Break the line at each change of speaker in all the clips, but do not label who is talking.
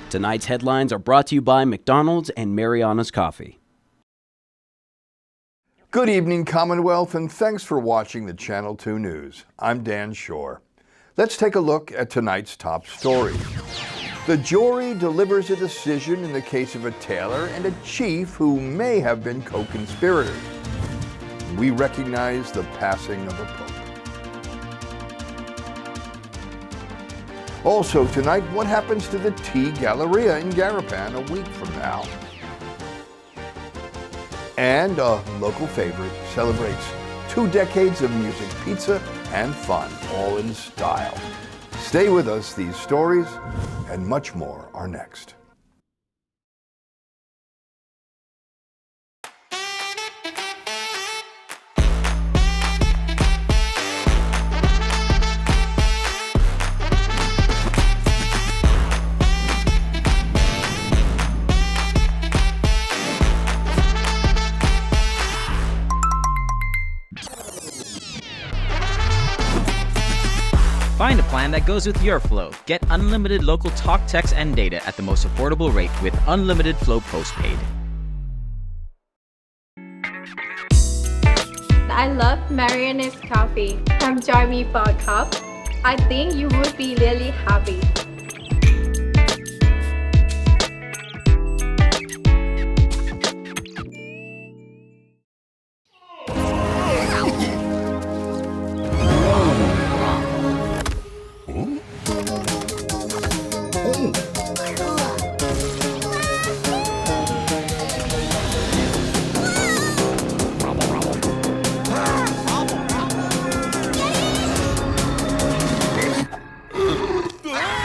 Tonight's headlines are brought to you by McDonald's and Mariana's Coffee.
Good evening, Commonwealth, and thanks for watching the Channel 2 News. I'm Dan Shore. Let's take a look at tonight's top stories. The jury delivers a decision in the case of a tailor and a chief who may have been co-conspirators. We recognize the passing of a pope. Also tonight, what happens to the T-Galleria in Garapan a week from now? And a local favorite celebrates 2 decades of music, pizza, and fun, all in style. Stay with us, these stories and much more are next.
Find a plan that goes with your flow. Get unlimited local talk, text, and data at the most affordable rate with Unlimited Flow Postpaid.
I love Mariana's Coffee. Come join me for a cup. I think you would be really happy.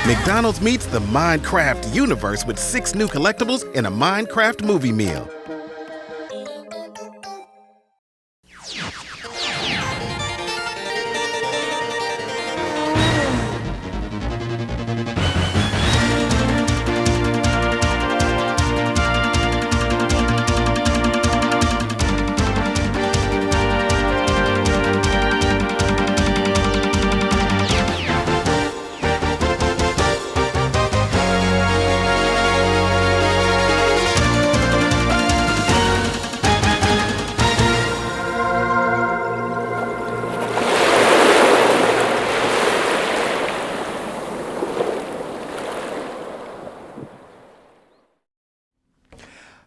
McDonald's meets the Minecraft universe with 6 new collectibles in a Minecraft movie meal.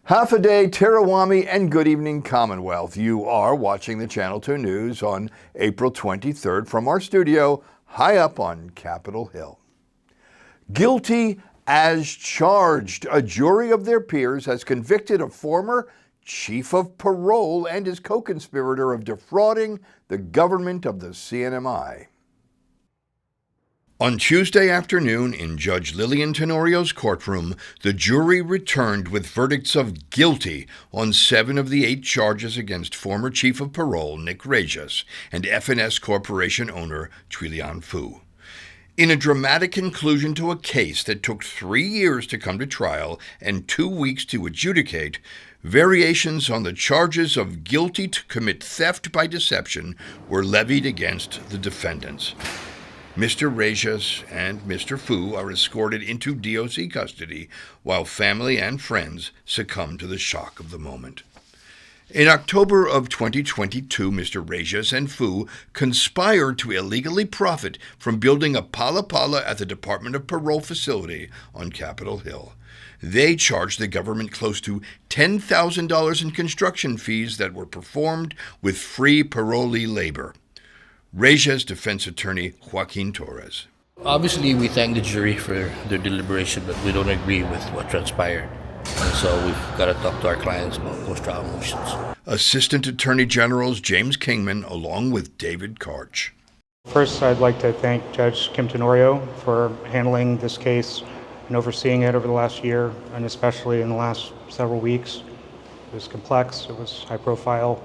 Half a day, Tirawami, and good evening, Commonwealth. You are watching the Channel 2 News on April 23rd from our studio high up on Capitol Hill. Guilty as charged. A jury of their peers has convicted a former Chief of Parole and his co-conspirator of defrauding the government of the CNMI. On Tuesday afternoon, in Judge Lillian Tenorio's courtroom, the jury returned with verdicts of guilty on 7 of the 8 charges against former Chief of Parole Nick Rejas and FNS Corporation owner Trilian Fu. In a dramatic conclusion to a case that took 3 years to come to trial and 2 weeks to adjudicate, variations on the charges of guilty to commit theft by deception were levied against the defendants. Mr. Rejas and Mr. Fu are escorted into DOC custody while family and friends succumb to the shock of the moment. In October of 2022, Mr. Rejas and Fu conspired to illegally profit from building a pala at the Department of Parole facility on Capitol Hill. They charged the government close to $10,000 in construction fees that were performed with free parolee labor. Rejas defense attorney Joaquin Torres.
Obviously, we thank the jury for their deliberation, but we don't agree with what transpired. And so we've got to talk to our clients about post-trial motions.
Assistant Attorney Generals James Kingman, along with David Karch.
First, I'd like to thank Judge Kim Tenorio for handling this case and overseeing it over the last year, and especially in the last several weeks. It was complex, it was high profile,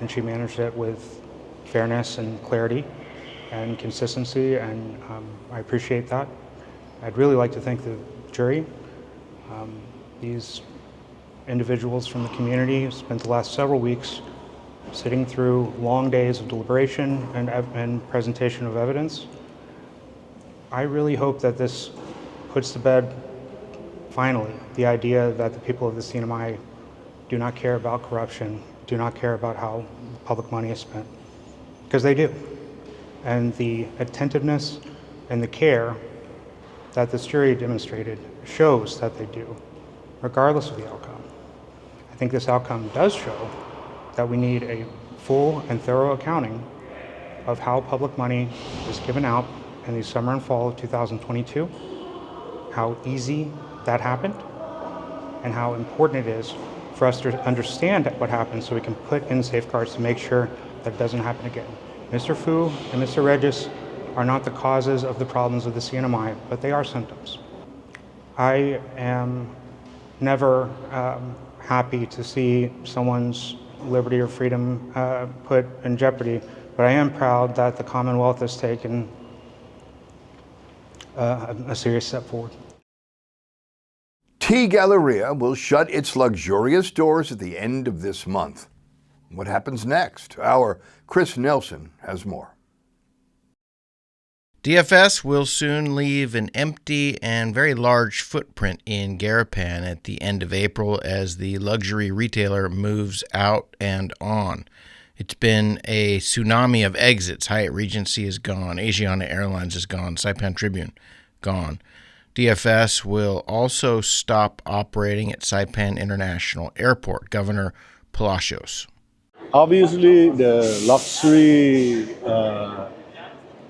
and she managed it with fairness and clarity and consistency, and I appreciate that. I'd really like to thank the jury. These individuals from the community spent the last several weeks sitting through long days of deliberation and presentation of evidence. I really hope that this puts to bed finally, the idea that the people of the CNMI do not care about corruption, do not care about how public money is spent, because they do. And the attentiveness and the care that this jury demonstrated shows that they do, regardless of the outcome. I think this outcome does show that we need a full and thorough accounting of how public money was given out in the summer and fall of 2022, how easy that happened, and how important it is for us to understand what happened so we can put in safeguards to make sure that it doesn't happen again. Mr. Fu and Mr. Regis are not the causes of the problems of the CNMI, but they are symptoms. I am never happy to see someone's liberty or freedom put in jeopardy, but I am proud that the Commonwealth has taken a serious step forward.
T-Galleria will shut its luxurious doors at the end of this month. What happens next? Our Chris Nelson has more.
DFS will soon leave an empty and very large footprint in Garapan at the end of April as the luxury retailer moves out and on. It's been a tsunami of exits. Hyatt Regency is gone. Asiana Airlines is gone. Saipan Tribune, gone. DFS will also stop operating at Saipan International Airport. Governor Palacios.
Obviously, the luxury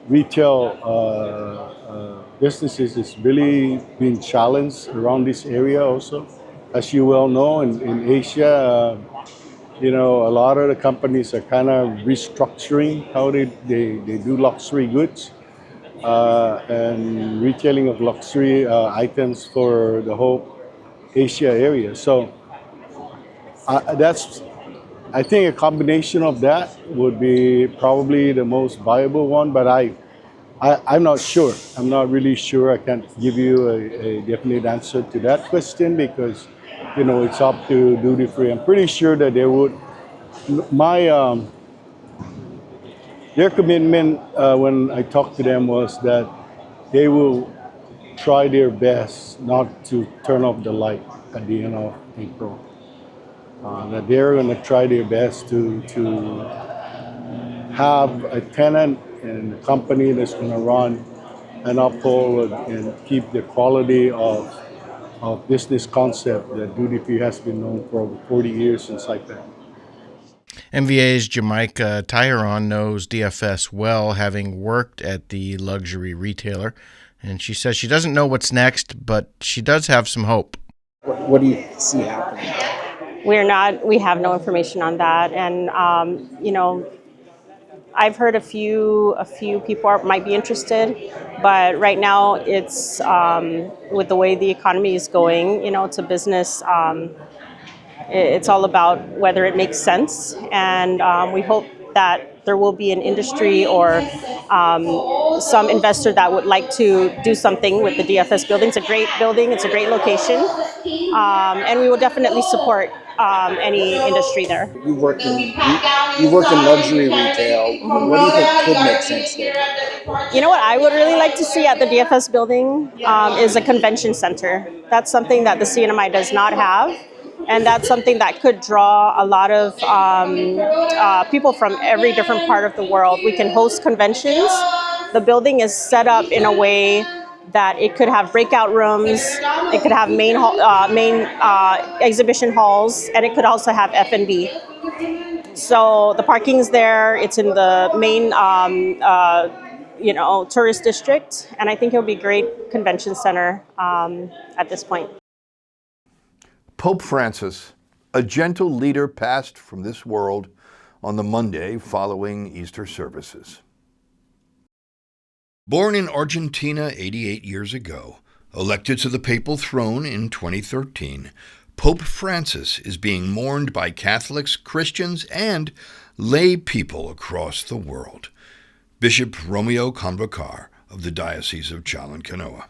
retail businesses is really being challenged around this area also. As you well know, in Asia, a lot of the companies are kind of restructuring how they do luxury goods and retailing of luxury items for the whole Asia area. So I think a combination of that would be probably the most viable one, but I'm not sure. I'm not really sure. I can't give you a definite answer to that question because, it's up to duty free. I'm pretty sure that they would. Their commitment when I talked to them was that they will try their best not to turn off the light at the end of April. That they're going to try their best to have a tenant and a company that's going to run and uphold and keep the quality of business concept that duty free has been known for over 40 years since Saipan.
MVA's Jamaica Tyron knows DFS well, having worked at the luxury retailer, and she says she doesn't know what's next, but she does have some hope.
What do you see happening? We have no information on that. And, I've heard a few people might be interested, but right now it's, with the way the economy is going, it's a business, it's all about whether it makes sense. And we hope that there will be an industry or some investor that would like to do something with the DFS building. It's a great building, it's a great location, and we will definitely support any industry there.
You work in luxury retail. Mm-hmm. What do you think could make sense there?
What I would really like to see at the DFS building is a convention center. That's something that the CNMI does not have. And that's something that could draw a lot of people from every different part of the world. We can host conventions. The building is set up in a way that it could have breakout rooms, it could have main exhibition halls, and it could also have F&B. So the parking's there. It's in the main, tourist district, and I think it would be a great convention center at this point.
Pope Francis, a gentle leader, passed from this world on the Monday following Easter services. Born in Argentina 88 years ago, elected to the papal throne in 2013, Pope Francis is being mourned by Catholics, Christians, and lay people across the world. Bishop Romeo Convocar of the Diocese of Chalan Kanoa.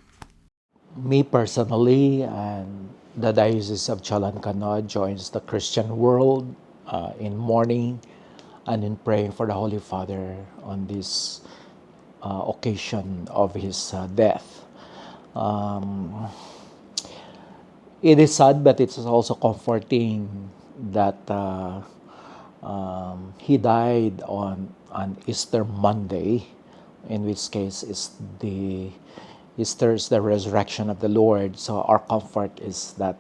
Me personally and the Diocese of Chalan Kanoa joins the Christian world in mourning and in praying for the Holy Father on this occasion of his death. It is sad, but it's also comforting that he died on Easter Monday, in which case Easter is the resurrection of the Lord. So our comfort is that,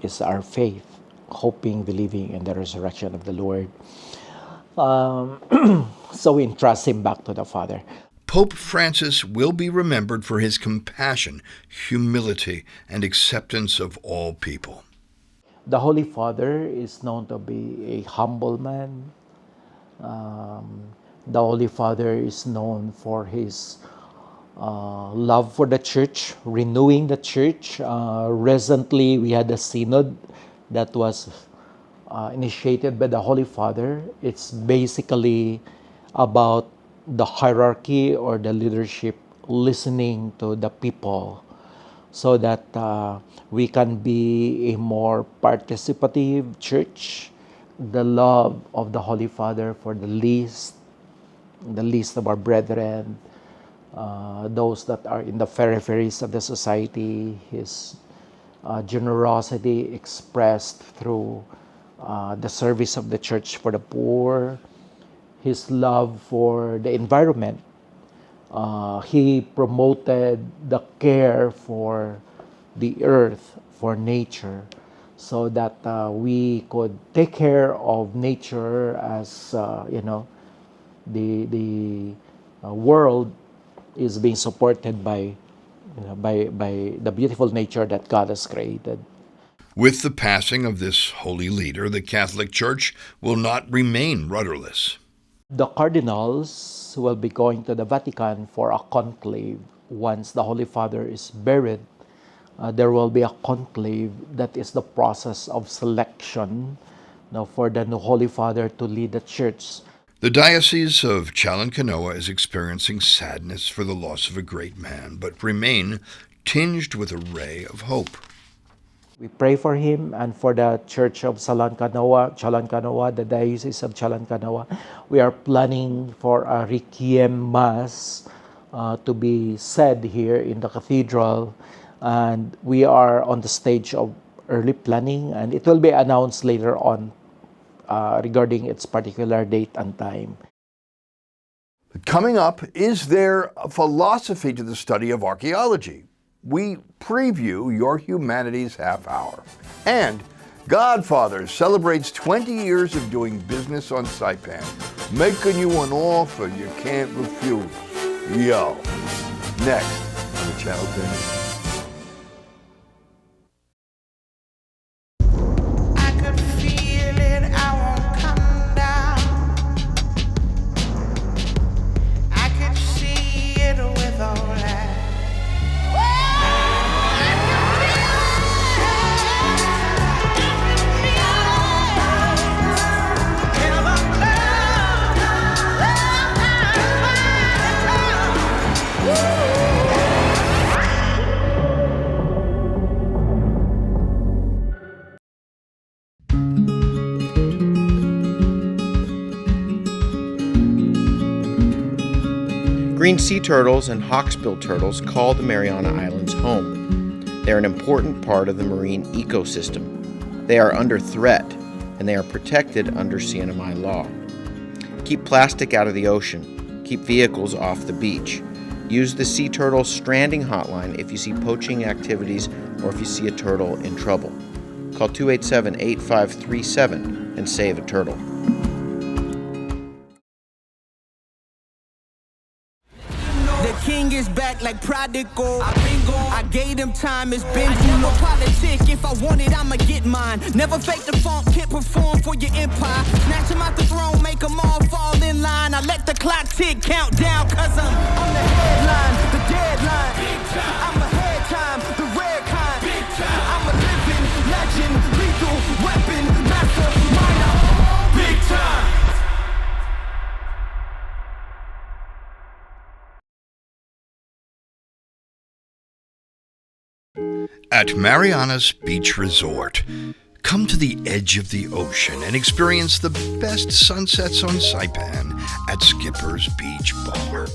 is our faith, hoping, believing in the resurrection of the Lord. So we entrust him back to the Father.
Pope Francis will be remembered for his compassion, humility, and acceptance of all people.
The Holy Father is known to be a humble man. The Holy Father is known for his love for the church, renewing the church. Recently, we had a synod that was initiated by the Holy Father. It's basically about the hierarchy or the leadership listening to the people so that we can be a more participative church. The love of the Holy Father for the least of our brethren, those that are in the peripheries of the society, his generosity expressed through the service of the church for the poor, his love for the environment. He promoted the care for the earth, for nature, so that we could take care of nature as, the world is being supported by the beautiful nature that God has created.
With the passing of this holy leader, the Catholic Church will not remain rudderless.
The cardinals will be going to the Vatican for a conclave. Once the Holy Father is buried, there will be a conclave that is the process of selection for the new Holy Father to lead the church.
The Diocese of Chalan Kanoa is experiencing sadness for the loss of a great man, but remain tinged with a ray of hope.
We pray for him and for the Church of Chalan Kanoa, the Diocese of Chalan Kanoa. We are planning for a Requiem Mass to be said here in the cathedral, and we are on the stage of early planning, and it will be announced later on regarding its particular date and time.
Coming up, is there a philosophy to the study of archaeology? We preview Your Humanities Half-Hour. And Godfathers celebrates 20 years of doing business on Saipan, making you an offer you can't refuse. Yo. Next on the Channel 10.
Green sea turtles and hawksbill turtles call the Mariana Islands home. They're an important part of the marine ecosystem. They are under threat, and they are protected under CNMI law. Keep plastic out of the ocean. Keep vehicles off the beach. Use the Sea Turtle Stranding Hotline if you see poaching activities or if you see a turtle in trouble. Call 287-8537 and save a turtle.
King is back like prodigal. I gave him time, it's been too long. Politic, if I want it, I'ma get mine. Never fake the funk, can't perform for your empire. Snatch him out the throne, make them all fall in line. I let the clock tick, count down, cause I'm on the headline, the deadline. I'm ahead time, the rare kind. I'm a living legend, lethal weapon, mastermind. Big time.
At Mariana's Beach Resort, come to the edge of the ocean and experience the best sunsets on Saipan at Skipper's Beach Bar.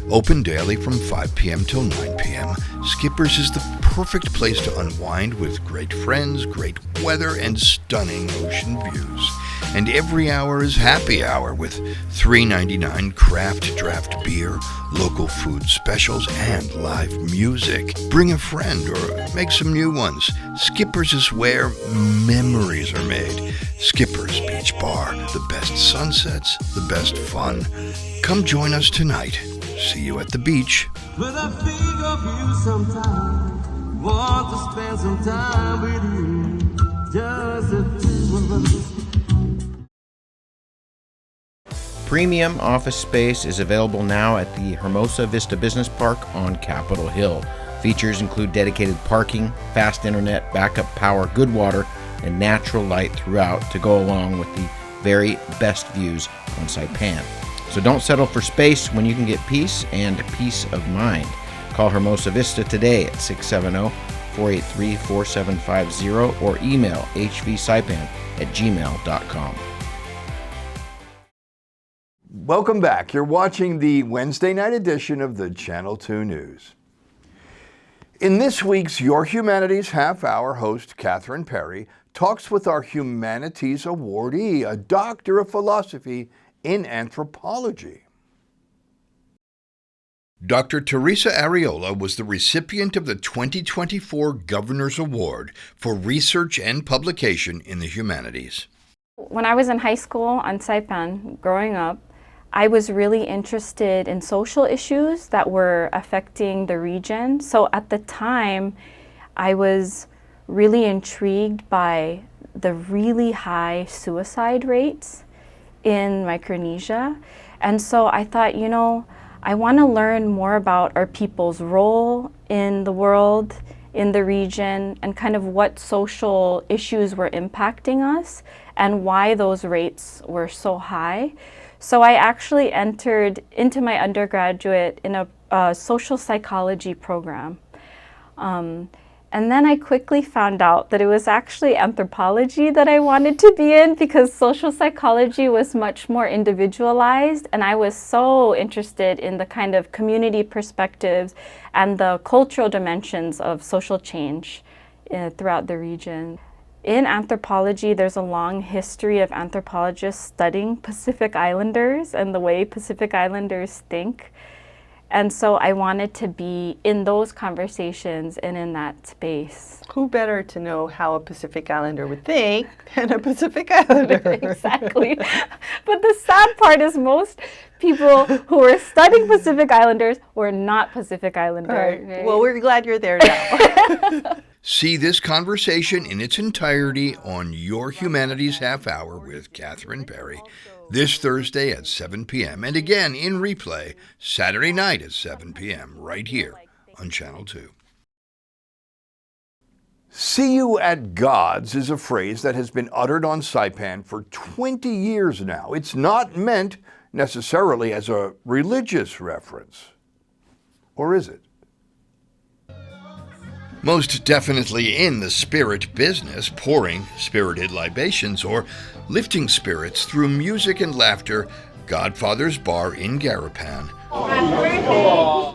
Open daily from 5 p.m. till 9 p.m., Skipper's is the perfect place to unwind with great friends, great weather, and stunning ocean views. And every hour is happy hour with $3.99 craft draft beer, local food specials, and live music. Bring a friend or make some new ones. Skipper's is where memories are made. Skipper's Beach Bar, the best sunsets, the best fun. Come join us tonight. See you at the beach.
But I think of you sometime. Want to spend some time with you. Just the two of us.
Premium office space is available now at the Hermosa Vista Business Park on Capitol Hill. Features include dedicated parking, fast internet, backup power, good water, and natural light throughout to go along with the very best views on Saipan. So don't settle for space when you can get peace and peace of mind. Call Hermosa Vista today at 670-483-4750 or email hvsaipan@gmail.com.
Welcome back. You're watching the Wednesday night edition of the Channel 2 News. In this week's Your Humanities Half-Hour, host Catherine Perry talks with our Humanities awardee, a doctor of philosophy in anthropology. Dr. Teresa Areola was the recipient of the 2024 Governor's Award for Research and Publication in the Humanities.
When I was in high school on Saipan, growing up, I was really interested in social issues that were affecting the region. So at the time, I was really intrigued by the really high suicide rates in Micronesia. And so I thought, you know, I want to learn more about our people's role in the world, in the region, and kind of what social issues were impacting us and why those rates were so high. So I actually entered into my undergraduate in a social psychology program. And then I quickly found out that it was actually anthropology that I wanted to be in because social psychology was much more individualized, and I was so interested in the kind of community perspectives and the cultural dimensions of social change throughout the region. In anthropology, there's a long history of anthropologists studying Pacific Islanders and the way Pacific Islanders think. And so I wanted to be in those conversations and in that space.
Who better to know how a Pacific Islander would think than a Pacific Islander?
Exactly. But the sad part is most people who are studying Pacific Islanders were not Pacific Islanders.
Right. Well, we're glad you're there now.
See this conversation in its entirety on Your Humanities Half-Hour with Catherine Perry this Thursday at 7 p.m. and again in replay Saturday night at 7 p.m. right here on Channel 2. See you at God's is a phrase that has been uttered on Saipan for 20 years now. It's not meant necessarily as a religious reference. Or is it? Most definitely in the spirit business, pouring spirited libations or lifting spirits through music and laughter, Godfathers Bar in Garapan.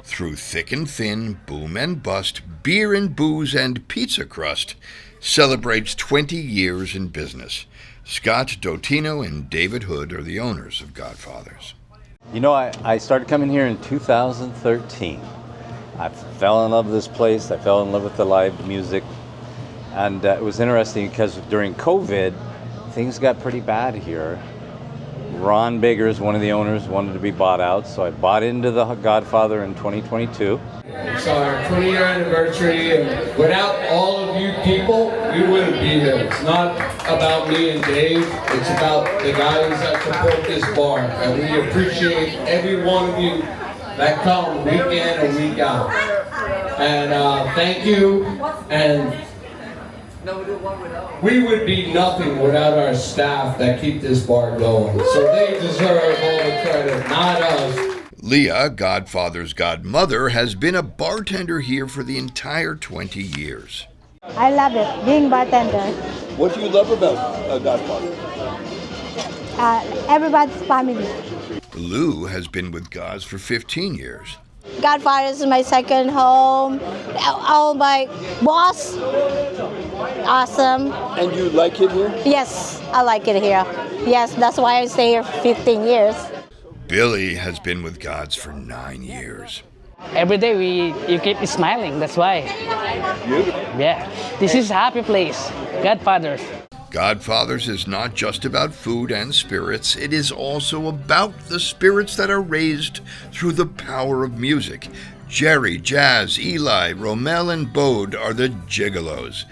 Through thick and thin, boom and bust, beer and booze and pizza crust, celebrates 20 years in business. Scott Dotino and David Hood are the owners of Godfathers.
You know, I started coming here in 2013. I fell in love with this place. I fell in love with the live music. And it was interesting because during COVID, things got pretty bad here. Ron Biggers, one of the owners, wanted to be bought out, so I bought into the Godfather in 2022.
It's our 20-year anniversary, and without all of you people, we wouldn't be here. It's not about me and Dave. It's about the guys that support this bar, and we appreciate every one of you that come week in and week out. And thank you, and we would be nothing without our staff that keep this bar going. So they deserve all the credit, not us.
Leah, Godfather's godmother, has been a bartender here for the entire 20 years.
I love it, being bartender.
What do you love about Godfather?
Everybody's family.
Lou has been with Gods for 15 years.
Godfathers is my second home. Oh, my boss. Awesome.
And you like it here?
Yes, I like it here. Yes, that's why I stay here 15 years.
Billy has been with Gods for 9 years.
Every day you keep smiling, that's why.
Beautiful.
Yeah, this is a happy place, Godfathers.
Godfathers is not just about food and spirits, it is also about the spirits that are raised through the power of music. Jerry, Jazz, Eli, Romel, and Bode are the gigolos.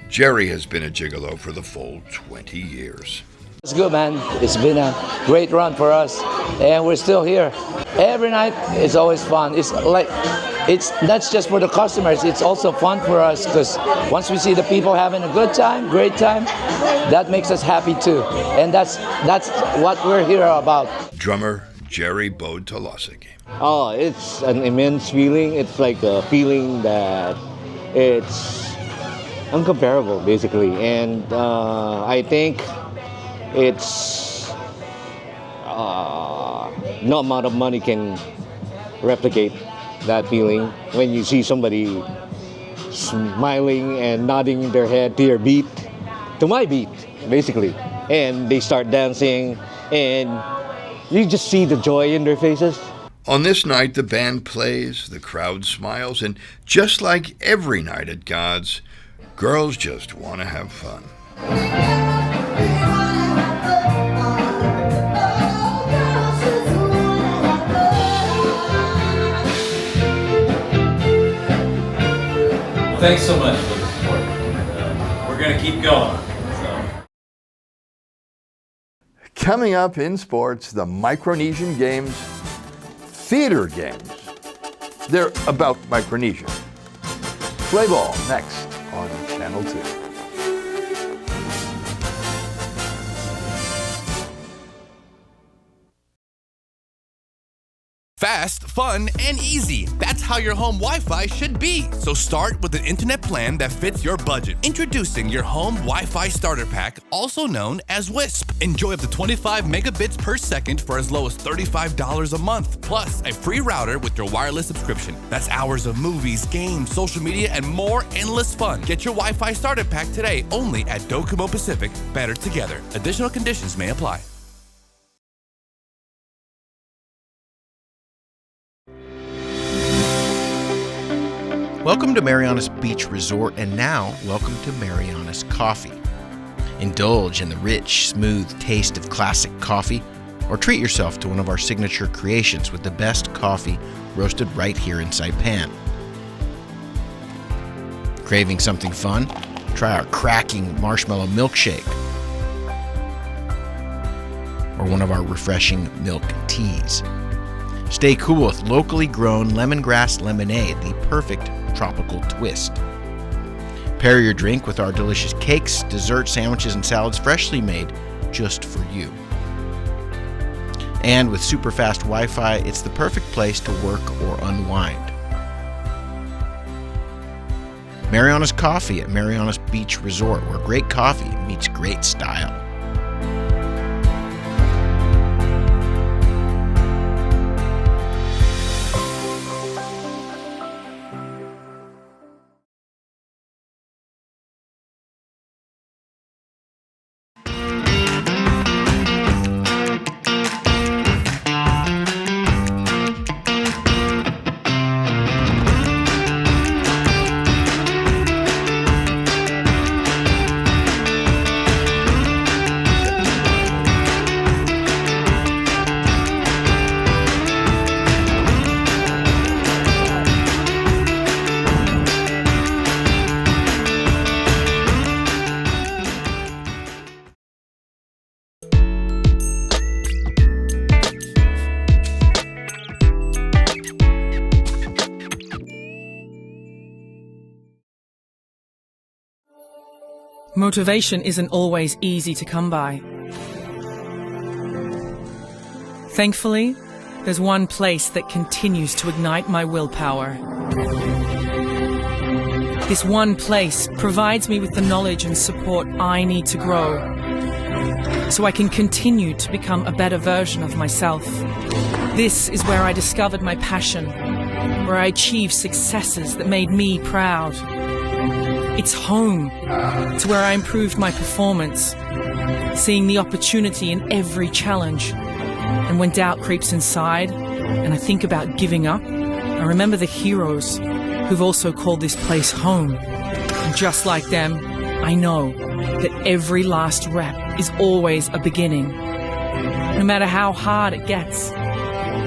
Jerry has been a gigolo for the full 20 years.
It's good, man. It's been a great run for us, and we're still here. Every night is always fun. It's not just for the customers, it's also fun for us, because once we see the people having a good time, great time, that makes us happy too. And that's what we're here about.
Drummer Jerry Bode Talasik.
Oh, it's an immense feeling. It's like a feeling that it's uncomparable, basically. And I think it's no amount of money can replicate that feeling when you see somebody smiling and nodding their head to your beat, to my beat, basically. And they start dancing, and you just see the joy in their faces.
On this night, the band plays, the crowd smiles, and just like every night at God's, girls just want to have fun.
Thanks so much for the support. We're going to keep going.
Coming up in sports, the Micronesian Games, theater games. They're about Micronesia. Play ball next on Channel 2.
Fast, fun, and easy. That's how your home Wi-Fi should be. So start with an internet plan that fits your budget. Introducing your home Wi-Fi starter pack, also known as WISP. Enjoy up to 25 megabits per second for as low as $35 a month. Plus, a free router with your wireless subscription. That's hours of movies, games, social media, and more endless fun. Get your Wi-Fi starter pack today only at Docomo Pacific. Better together. Additional conditions may apply.
Welcome to Marianas Beach Resort, and now welcome to Marianas Coffee. Indulge in the rich, smooth taste of classic coffee, or treat yourself to one of our signature creations with the best coffee roasted right here in Saipan. Craving something fun? Try our cracking marshmallow milkshake, or one of our refreshing milk teas. Stay cool with locally grown lemongrass lemonade, the perfect tropical twist. Pair your drink with our delicious cakes, desserts, sandwiches, and salads freshly made just for you. And with super fast Wi-Fi, it's the perfect place to work or unwind. Marianas Coffee at Marianas Beach Resort, where great coffee meets great style.
Motivation isn't always easy to come by. Thankfully, there's one place that continues to ignite my willpower. This one place provides me with the knowledge and support I need to grow, so I can continue to become a better version of myself. This is where I discovered my passion where I achieved successes that made me proud. It's home to where I improved my performance, seeing the opportunity in every challenge. And when doubt creeps inside and I think about giving up, I remember the heroes who've also called this place home. And just like them, I know that every last rep is always a beginning. No matter how hard it gets,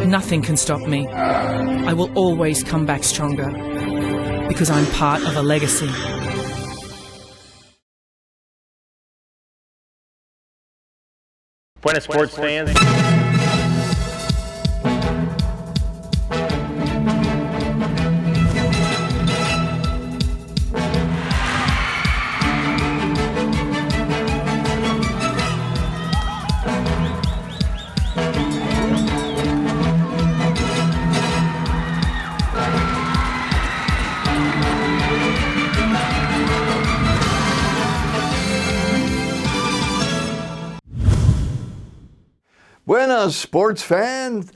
nothing can stop me. I will always come back stronger because I'm part of a legacy.
Buenas sports fans.
Buenas, sports fans.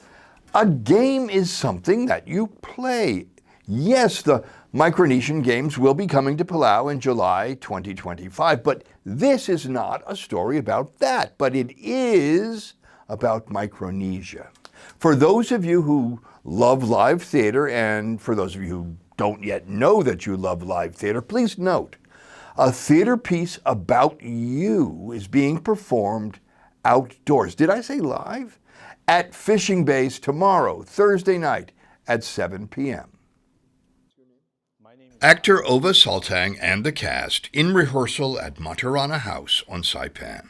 A game is something that you play. Yes, the Micronesian Games will be coming to Palau in July 2025, but this is not a story about that, but it is about Micronesia. For those of you who love live theater, and for those of you who don't yet know that you love live theater, please note, a theater piece about you is being performed outdoors. Did I say live? At Fishing Bays tomorrow, Thursday night at 7 p.m. Actor Ova Saltang and the cast in rehearsal at Matarana House on Saipan.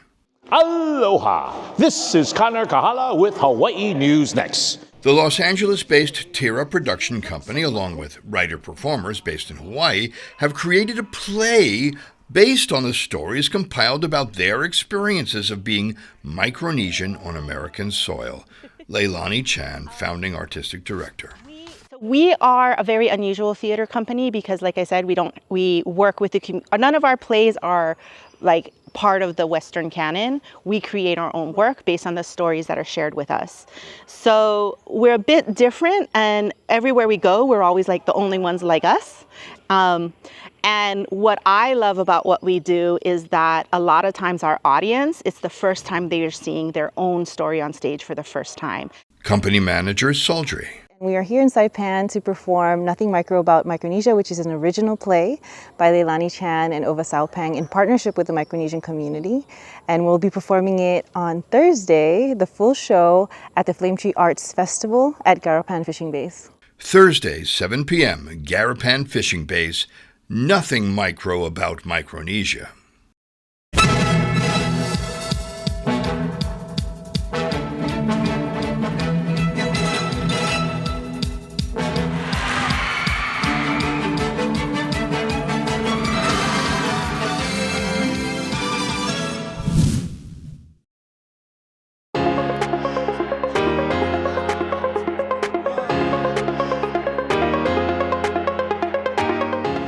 Aloha! This is Connor Kahala with Hawaii News Next.
The Los Angeles-based Tira production company, along with writer-performers based in Hawaii, have created a play based on the stories compiled about their experiences of being Micronesian on American soil. Leilani Chan, founding artistic director.
We are a very unusual theater company because, like I said, we work with none of our plays are like part of the Western canon. We create our own work based on the stories that are shared with us. So we're a bit different, and everywhere we go, we're always like the only ones like us. And what I love about what we do is that a lot of times our audience, it's the first time they are seeing their own story on stage for the first time.
Company manager Saldry.
We are here in Saipan to perform Nothing Micro About Micronesia, which is an original play by Leilani Chan and Ova Salpang in partnership with the Micronesian community. And we'll be performing it on Thursday, the full show, at the Flame Tree Arts Festival at Garapan Fishing Bays.
Thursday, 7 p.m., Garapan Fishing Bays. Nothing Micro About Micronesia.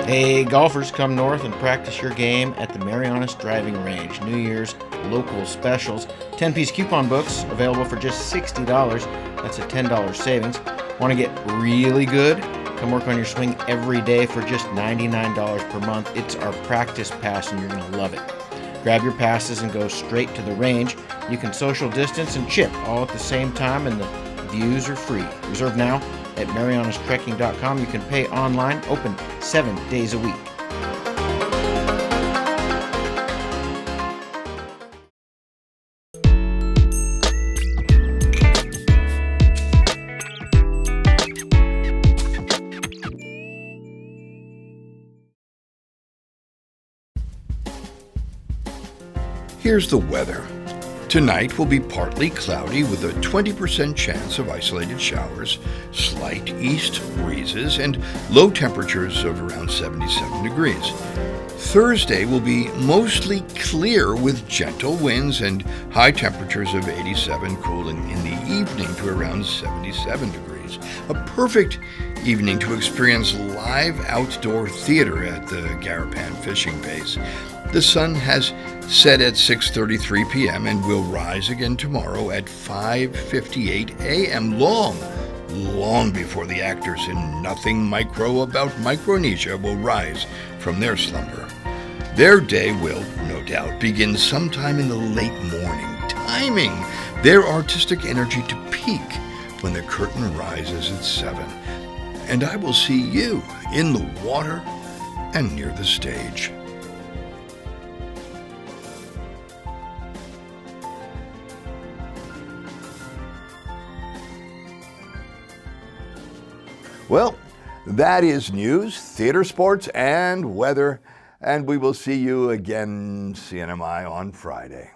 Hey, golfers, come north and practice your game at the Marianas Driving Range. New Year's local specials. 10-piece coupon books available for just $60. That's a $10 savings. Want to get really good? Come work on your swing every day for just $99 per month. It's our practice pass and you're going to love it. Grab your passes and go straight to the range. You can social distance and chip all at the same time, and the views are free. Reserve now at marianastrekking.com. You can pay online, open 7 days a week.
Here's the weather. Tonight will be partly cloudy with a 20% chance of isolated showers, slight east breezes, and low temperatures of around 77 degrees. Thursday will be mostly clear with gentle winds and high temperatures of 87, cooling in the evening to around 77 degrees. A perfect evening to experience live outdoor theater at the Garapan Fishing Bays. The sun has set at 6:33 p.m. and will rise again tomorrow at 5:58 a.m. Long long before the actors in Nothing Micro About Micronesia will rise from their slumber. Their day will, no doubt, begin sometime in the late morning, timing their artistic energy to peak when the curtain rises at 7. And I will see you in the water and near the stage.
Well, that is news, theater, sports, and weather. And we will see you again, CNMI, on Friday.